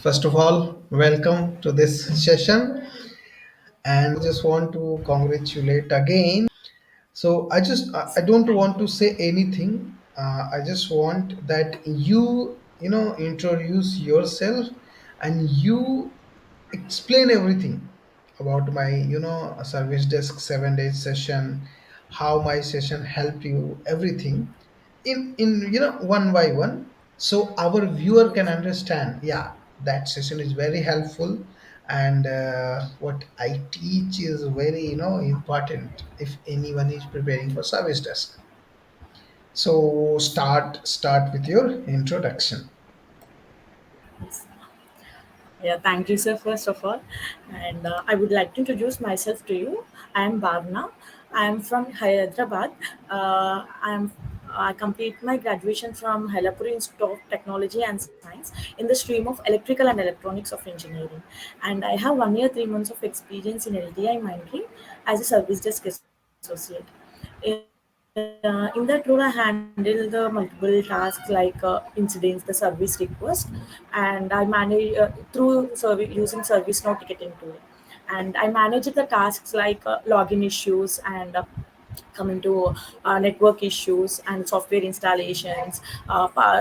First of all, welcome to this session, and just want to congratulate again. So I don't want to Thank you. say anything. I just want that you introduce yourself and you explain everything about my service desk 7 days session, how my session helped you, everything in one by one, so our viewer can Yes. understand. Yeah, that session is very helpful, and what I teach is very important if anyone is preparing for service desk. So start with your introduction. Yeah, thank you, sir, first of all. And I would like to introduce myself to you. I am Bhavna. I am from Hyderabad. I complete my graduation from Hailapuri Institute of Technology and Science in the stream of Electrical and Electronics of Engineering. And I have 1 year, 3 months of experience in LTI Mindtree as a service desk associate. In that role, I handle the multiple tasks like incidents, the service request, and I manage using ServiceNow ticketing tool. And I manage the tasks like login issues and coming to network issues and software installations,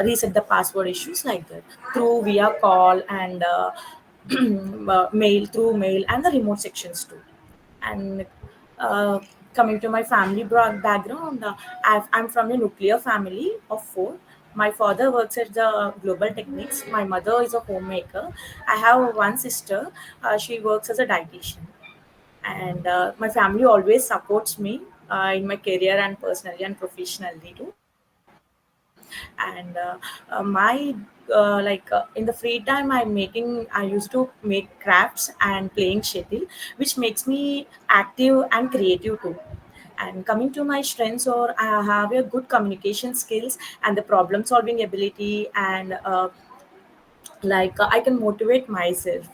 reset the password issues like that through via call and mail through mail and the remote sections too. And uh, coming to my family background, I'm from a nuclear family of four. My father works at the Global Techniques. My mother is a homemaker. I have one sister. She works as a dietitian. And my family always supports me in my career and personally and professionally too. And in the free time I used to make crafts and playing shuttle, which makes me active and creative too. And coming to my strengths, or I have a good communication skills and the problem solving ability, and I can motivate myself,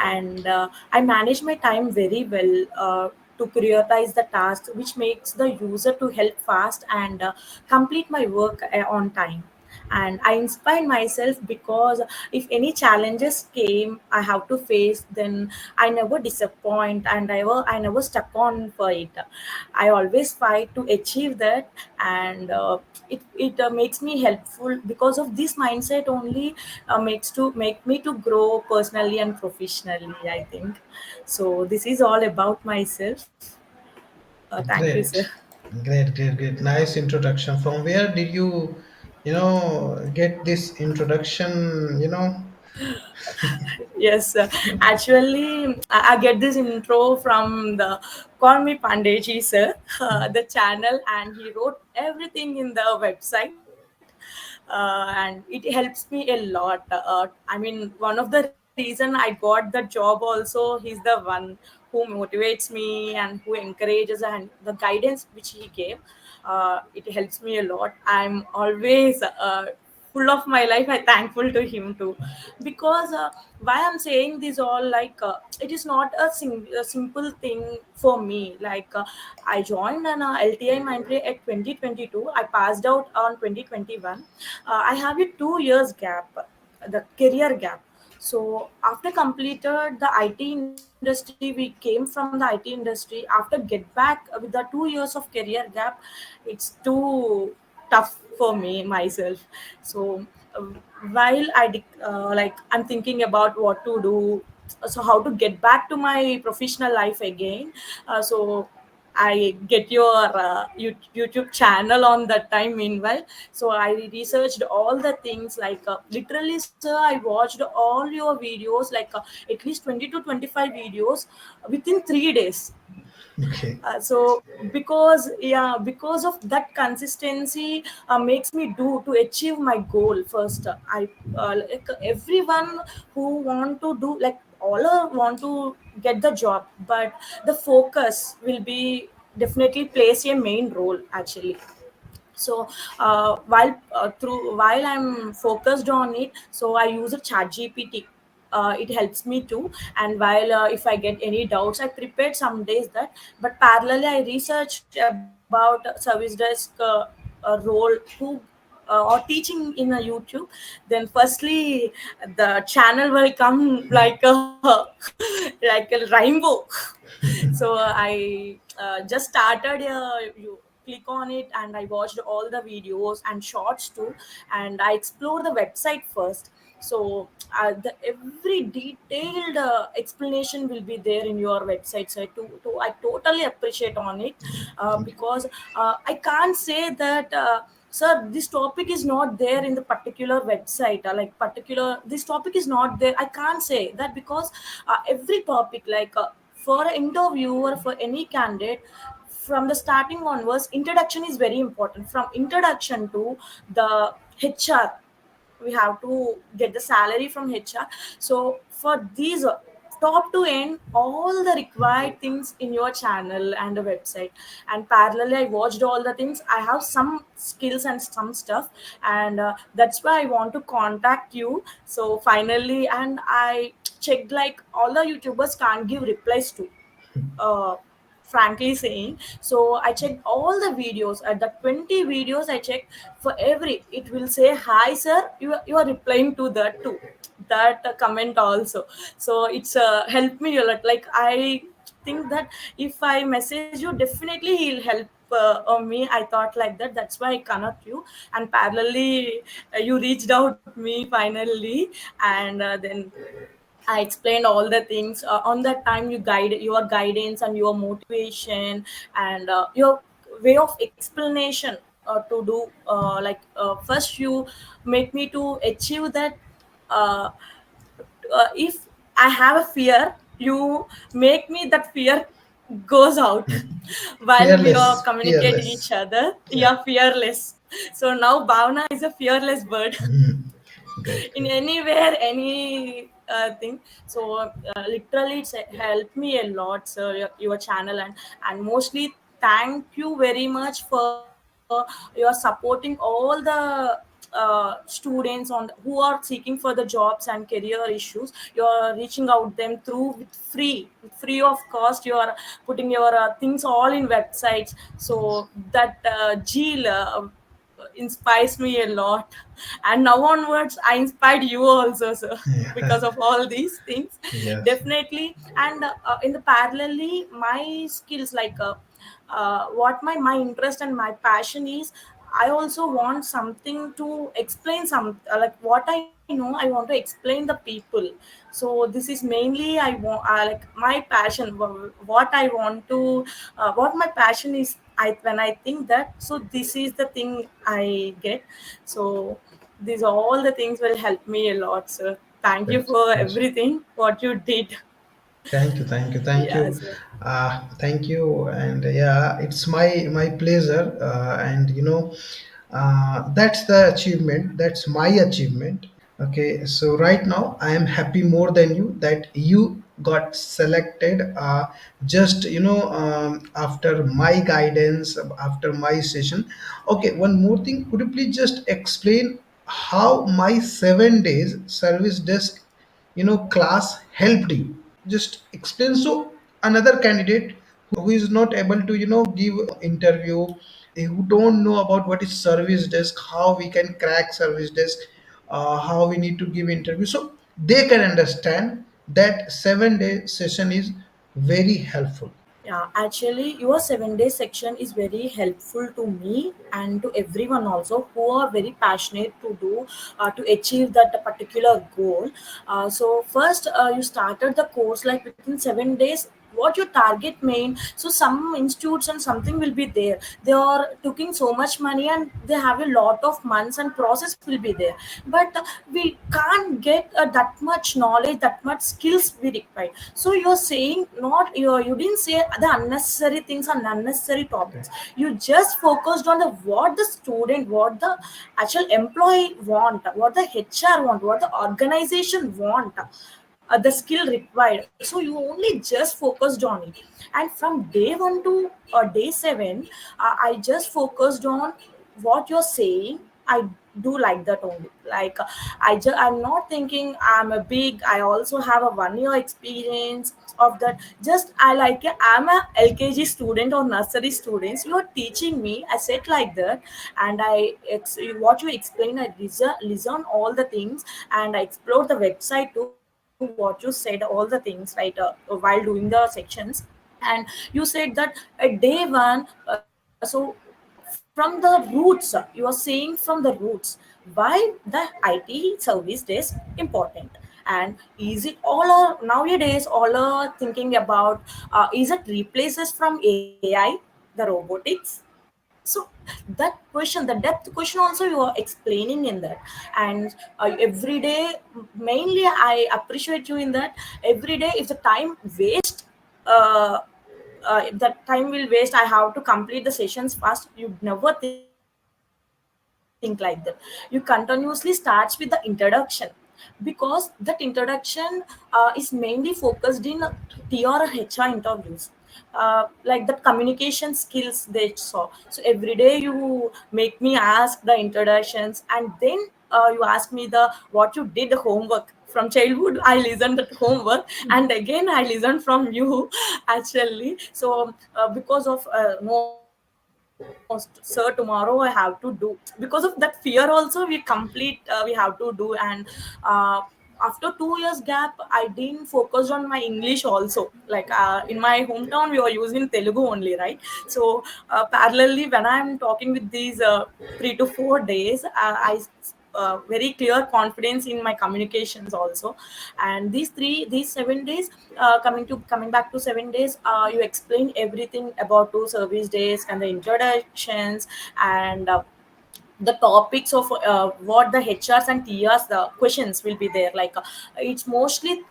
and I manage my time very well to prioritize the tasks, which makes the user to help fast and complete my work on time. And I inspire myself because if any challenges came I have to face, then I never disappoint, and I never stuck on for it. I always fight to achieve that, and it makes me helpful because of this mindset only. Make me to grow personally and professionally, I think. So this is all about myself. Thank you, sir. Great, great. Nice introduction. From where did get this introduction? Yes, actually, I get this intro from the Call Me Pandeji sir, the channel, and he wrote everything in the website, and it helps me a lot. I mean, one of the reason I got the job also, he's the one who motivates me and who encourages, and the guidance which he gave, it helps me a lot. I'm always full of my life I thankful to him too, because why I'm saying this all, it is not a simple thing for me. I joined an LTI Mindray at 2022. I passed out on 2021. I have a 2 years gap, the career gap. So after completed the IT industry, we came from the IT industry. After get back with the 2 years of career gap, it's too tough for me myself. So while I'm thinking about what to do, so how to get back to my professional life again. So I get your YouTube channel on that time meanwhile. So I researched all the things, literally sir, I watched all your videos, at least 20 to 25 videos within 3 days. Okay. So because of that consistency makes me do to achieve my goal first. I like everyone who want to do, like all want to get the job, but the focus will be definitely plays a main role actually. So while I'm focused on it, so I use a chat gpt. It helps me too. And while if I get any doubts, I prepared some days that, but parallelly I researched about service desk role, who or teaching in a YouTube, then firstly the channel will come like a like a rainbow. So I just started, you click on it, and I watched all the videos and shorts too, and I explored the website first. So every detailed explanation will be there in your website. So I totally appreciate on it, Thank you. because I can't say that, sir, this topic is not there in the particular website, like particular this topic is not there. I can't say that, because every topic, like for an interview or for any candidate, from the starting onwards, introduction is very important. From introduction to the HR, we have to get the salary from HR. So for these, top to end, all the required things in your channel and the website. And parallelly, I watched all the things. I have some skills and some stuff, and that's why I want to contact you. So finally, and I checked, like all the YouTubers can't give replies to, uh, frankly saying. So I checked all the videos. At the 20 videos I checked, for every, it will say, hi sir, you are replying to that too, that comment also. So it's helped me a lot. Like I think that if I message you, definitely he'll help on me. I thought like that. That's why I connect you. And parallelly, you reached out me finally. And then I explained all the things. On that time, you guide your guidance and your motivation, and your way of explanation to do. First, you make me to achieve that. Uh, if I have a fear, you make me that fear goes out while we are Fearless, communicating each fearless. other. Yeah. You're fearless. So now Bhavna is a fearless bird. Great, In great. anywhere, any thing. So literally it's helped me a lot, sir, your channel. And mostly, thank you very much for your supporting all the students on who are seeking for the jobs and career issues. You're reaching out them through with free of cost. You are putting your things all in websites. Yes. So that Jeel inspires me a lot. And now onwards, I inspired you also, sir, Yeah. because of all these things. Yes. Definitely. And in the parallelly, my skills, like what my interest and my passion is, I also want something to explain some, like what I know, I want to explain the people. So this is mainly I want, like my passion, what I want to, what my passion is. When I think that, so this is the thing I get. So these all the things will help me a lot, sir. Thank you Great. for Yes. everything what you did. Thank you, thank you, thank Yeah, you, sir. thank you, and yeah, it's my pleasure, and that's the achievement. That's my achievement. Okay, so right now I am happy more than you that you got selected. Just after my guidance, after my session. Okay, one more thing. Could you please just explain how my 7 days service desk class helped you? Just explain, so another candidate who is not able to give interview, who don't know about what is service desk, how we can crack service desk, how we need to give interview, so they can understand that 7 day session is very helpful. Yeah, actually, your 7 day section is very helpful to me and to everyone also who are very passionate to do, to achieve that particular goal. So first, you started the course like within 7 days. What your target main? So some institutes and something will be there. They are taking so much money and they have a lot of months and process will be there. But we can't get that much knowledge, that much skills we require. So you're saying not you didn't say the unnecessary things and unnecessary Okay. topics. You just focused on the what the student, what the actual employee want, what the HR want, what the organization want, the skill required. So you only just focused on it. And from day 1 to day 7, I just focused on what you're saying. I do like that only. Like I'm not thinking I'm a big. I also have a 1 year experience of that. Just I'm a LKG student or nursery students. You are teaching me. I said like that, and what you explain. I listen all the things, and I explore the website too. What you said, all the things, right? While doing the sections, and you said that at day one, so from the roots, you are saying from the roots why the IT service is important. And is it all are nowadays all are thinking about, is it replaces from AI, the robotics? So that question, the depth question also you are explaining in that. And every day, mainly I appreciate you in that. Every day if the time waste, uh, if the time will waste, I have to complete the sessions fast, you never think like that. You continuously starts with the introduction, because that introduction is mainly focused in T or HR interviews. Like the communication skills they saw. So every day you make me ask the introductions, and then you ask me the what you did the homework from childhood. I listened that homework, and again I listened from you actually. So because of no sir, tomorrow I have to do, because of that fear also we have to do. And after 2 years gap, I didn't focus on my English also. Like in my hometown we were using Telugu only, right? So parallelly when I'm talking with these 3 to 4 days, I very clear confidence in my communications also. And these 7 days, coming back to 7 days, you explain everything about two service days and the introductions, and the topics of what the HRs and TRs, the questions will be there. Like it's mostly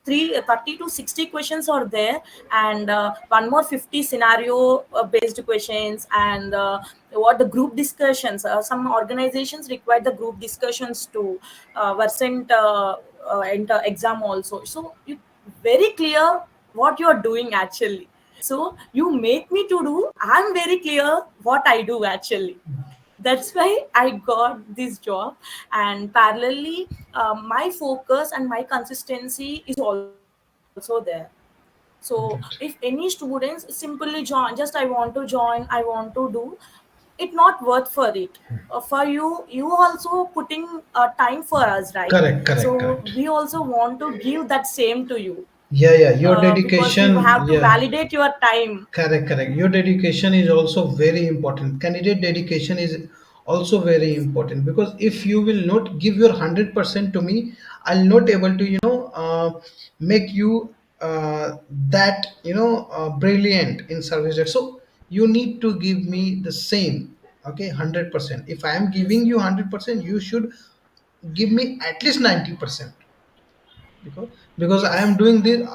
30 to 60 questions are there, and one more 50 scenario based questions, and what the group discussions. Some organizations require the group discussions to versant enter exam also. So you very clear what you are doing actually. So you make me to do. I'm very clear what I do actually. That's why I got this job. And parallelly, my focus and my consistency is also there. So if any students simply join, just I want to join, I want to do, it not worth for it. For you also putting time for us, right? Correct, correct, So correct. we also want to give that same to you, Yeah, yeah, your because we dedication, have to yeah. validate your time. Correct, correct. Your dedication is also very important. Candidate dedication is also very important, because if you will not give your 100% to me, I'll not able to, make you that, brilliant in service desk. So you need to give me the same, okay, 100%. If I am giving you Yes. 100%, you should give me at least 90%, because I am doing Yes. this,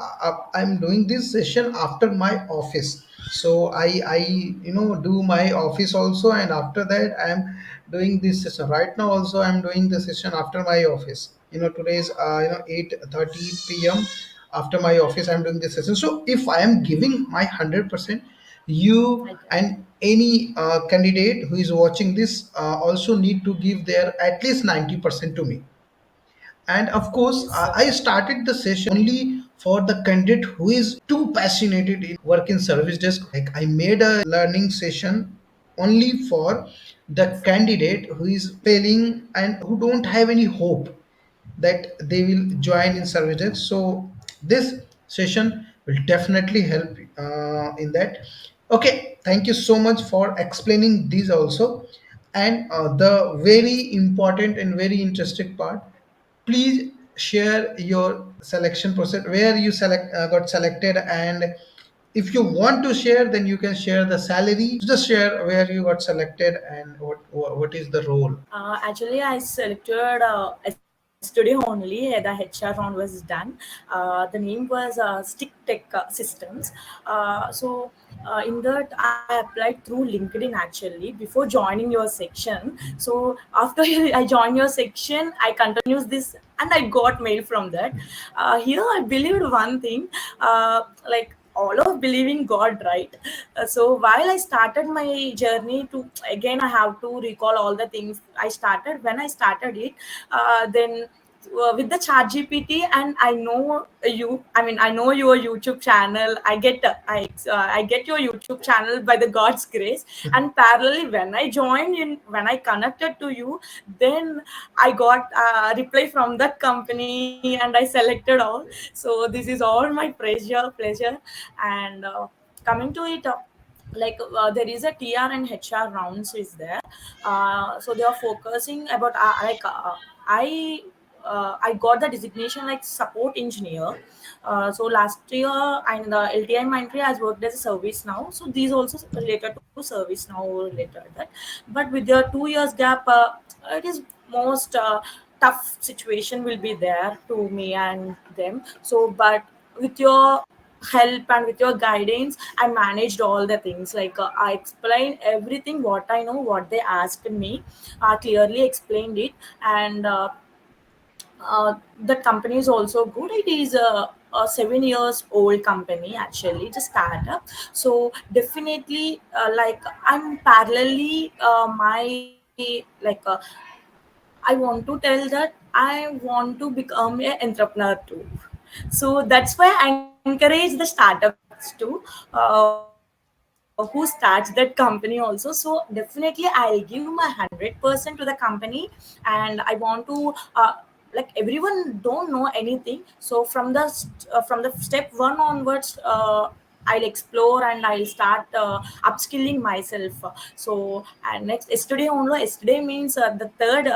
I'm doing this session after my office. So I do my office also, and after that I am doing this session. Right now also I am doing the session after my office. Today is 8:30 p.m. After my office I am doing this session. So if I am giving my 100%, you I get and any candidate who is watching this also need to give their at least 90% to me. And of course, yes, sir. I started the session only for the candidate who is too passionate in work in service desk. Like, I made a learning session only for the candidate who is failing and who don't have any hope that they will join in service desk. So this session will definitely help in that. Okay, thank you so much for explaining these also. And the very important and very interesting part, please share your selection process, where you got selected. And if you want to share, then you can share the salary. Just share where you got selected and what is the role. Actually, I selected yesterday only. The HR round was done. The name was Stick Tech Systems. In that, I applied through LinkedIn actually before joining your section. So after I joined your section, I continued this and I got mail from that. Here, I believed one thing, like all of believing God, right? So while I started my journey to, again, I have to recall all the things I started when I started it. Then with the chat gpt, and I know you, I mean, I know your YouTube channel. I get your YouTube channel by the God's grace. And parallelly, when I joined in, when I connected to you, then I got a reply from that company and I selected all. So this is all my pleasure. And coming to it, like there is a TR and HR rounds is there. So they are focusing about I got the designation like support engineer. So last year, and LTI Mindtree has worked as a service now. So these also related to service now related that. But with your 2 years gap, it is most tough situation will be there to me and them. So, but with your help and with your guidance, I managed all the things. Like I explained everything what I know, what they asked me. I clearly explained it. And the company is also good. It is a 7 years old company, actually, just startup. So definitely, like I'm parallelly my I want to tell that I want to become an entrepreneur too. So that's why I encourage the startups too, who starts that company also. So definitely I'll give my 100% to the company. And I want to like everyone don't know anything. So from the step one onwards, I'll explore and I'll start upskilling myself. So, and next yesterday means the third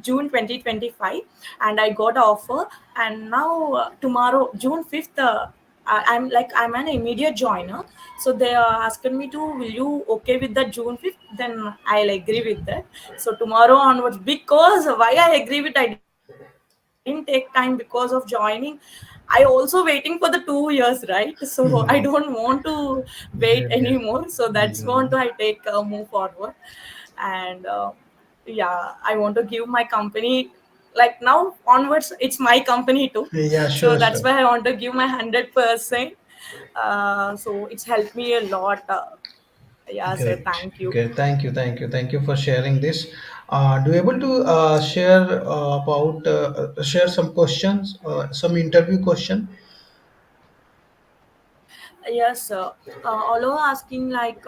June 2025, and I got an offer. And now tomorrow June 5th, I'm an immediate joiner. So they are asking me to, will you okay with that June 5th? Then I'll agree with that. So tomorrow onwards, because why I agree with, I didn't take time because of joining. I also waiting for the 2 years, right? So I don't want to wait anymore. So Great, that's great. want to I take move forward. And yeah, I want to give my company, like now onwards it's my company too. Yeah, So sure, that's why sure. I want to give my 100%. So it's helped me a lot. Yeah, sir, Great. thank you. Okay. Thank you. Thank you. Thank you for sharing this. Do you able to share about share some questions, some interview question? Yes, sir. Although asking like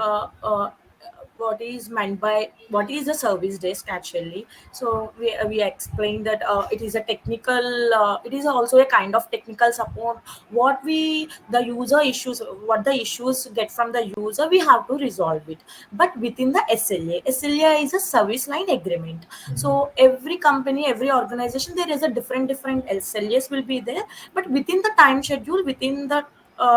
what is meant by, what is the service desk actually. So we explained that it is a technical, it is also a kind of technical support. What we the user issues, what the issues get from the user, we have to resolve it. But within the SLA is a service line agreement. So every company, every organization, there is a different SLAs will be there. But within the time schedule, within the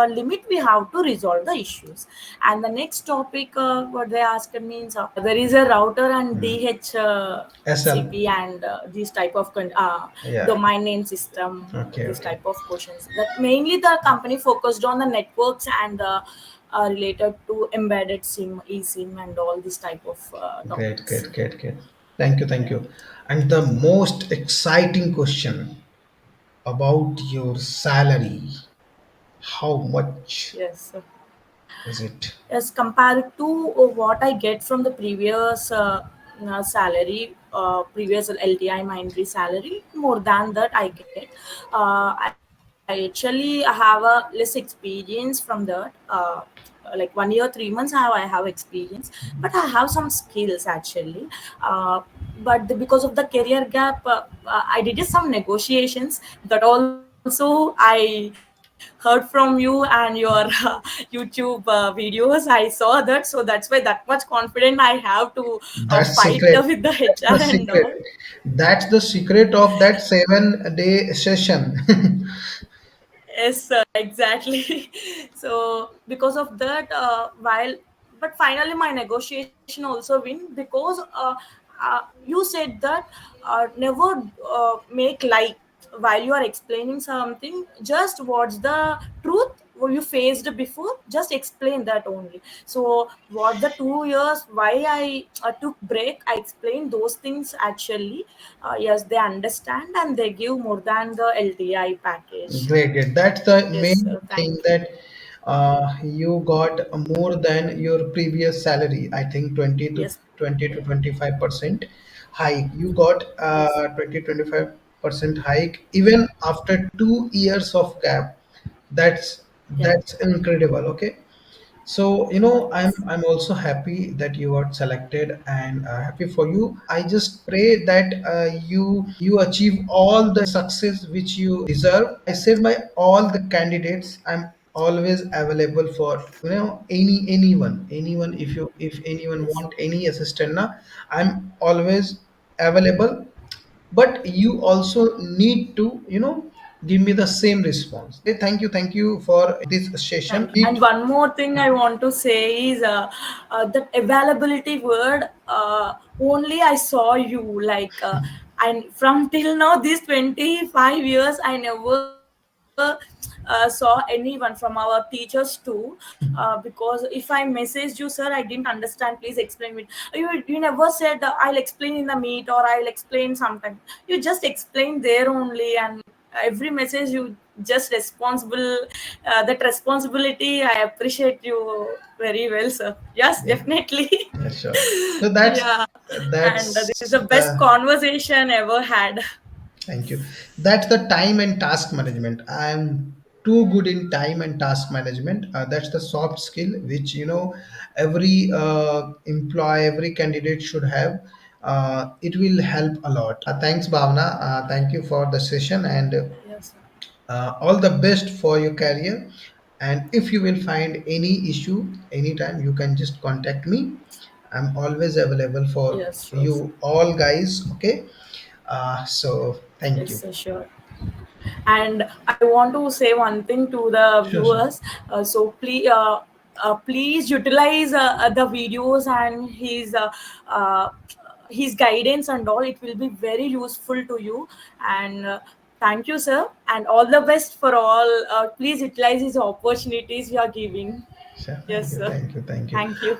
limit, we have to resolve the issues. And the next topic what they asked means, there is a router and SL. DHCP and these type of Yeah. domain name system, Okay. this Okay. type of questions, that mainly the company focused on the networks and related to embedded sim, eSIM, and all this type of Great. topics. Great. Great. Great. Thank you. Thank you. And the most exciting question about your salary. How much Yes. is it? As compared to what I get from the previous salary, previous LTI Mindtree salary, more than that I get. I actually have a less experience from that. Like 1 year, 3 months I have experience, but I have some skills actually. Because of the career gap, I did some negotiations. That also I heard from you and your YouTube videos. I saw that, so that's why that much confident I have to That's fight secret. with the That's HR the and secret. all. That's the secret of that 7 day session. Yes, exactly. So because of that, while but finally my negotiation also win, because you said that never make lie while you are explaining something. Just what's the truth what you faced before, just explain that only. So what the 2 years why I took break, I explained those things actually. Yes, they understand and they give more than the LTI package. Great, great. That's the Yes, main sir. thing, Thank that you. you got more than your previous salary. I think 20 to Yes. 20 to 25% hike. You got Yes. 20 25% hike even after 2 years of gap. That's Yeah. that's incredible. Okay, so Yes. I'm also happy that you got selected, and happy for you. I just pray that you achieve all the success which you deserve. I said my all the candidates, I'm always available for anyone. If anyone Yes. want any assistant na, I'm always available. But you also need to give me the same response. Okay, thank you for this session. Thank you. And one more thing I want to say is that availability word. Only I saw you like, and from till now, these 25 years, I never saw anyone from our teachers too. Because if I messaged you, sir, I didn't understand. Please explain it. You never said I'll explain in the meet or I'll explain sometime. You just explain there only, and every message you just responsible, that responsibility I appreciate you very well, sir. Yes, Yeah, definitely. yeah, sure. So Yeah, and this is that's the best the conversation ever had. thank you. That's the time and task management. I'm too good in time and task management. That's the soft skill which every employee, every candidate should have. It will help a lot. Thanks, Bhavna. Thank you for the session, and Yes, sir. all the best for your career. And if you will find any issue anytime, you can just contact me. I'm always available for Yes, sure, sir. you all guys. Okay, so thank Yes, you. sir, sure. And I want to say one thing to the Sure, sure. viewers. So please utilize the videos and uh, his guidance and all. It will be very useful to you. And thank you, sir, and all the best for all. Please utilize these opportunities you are giving. Sure. Yes, sir. Thank you. Thank you.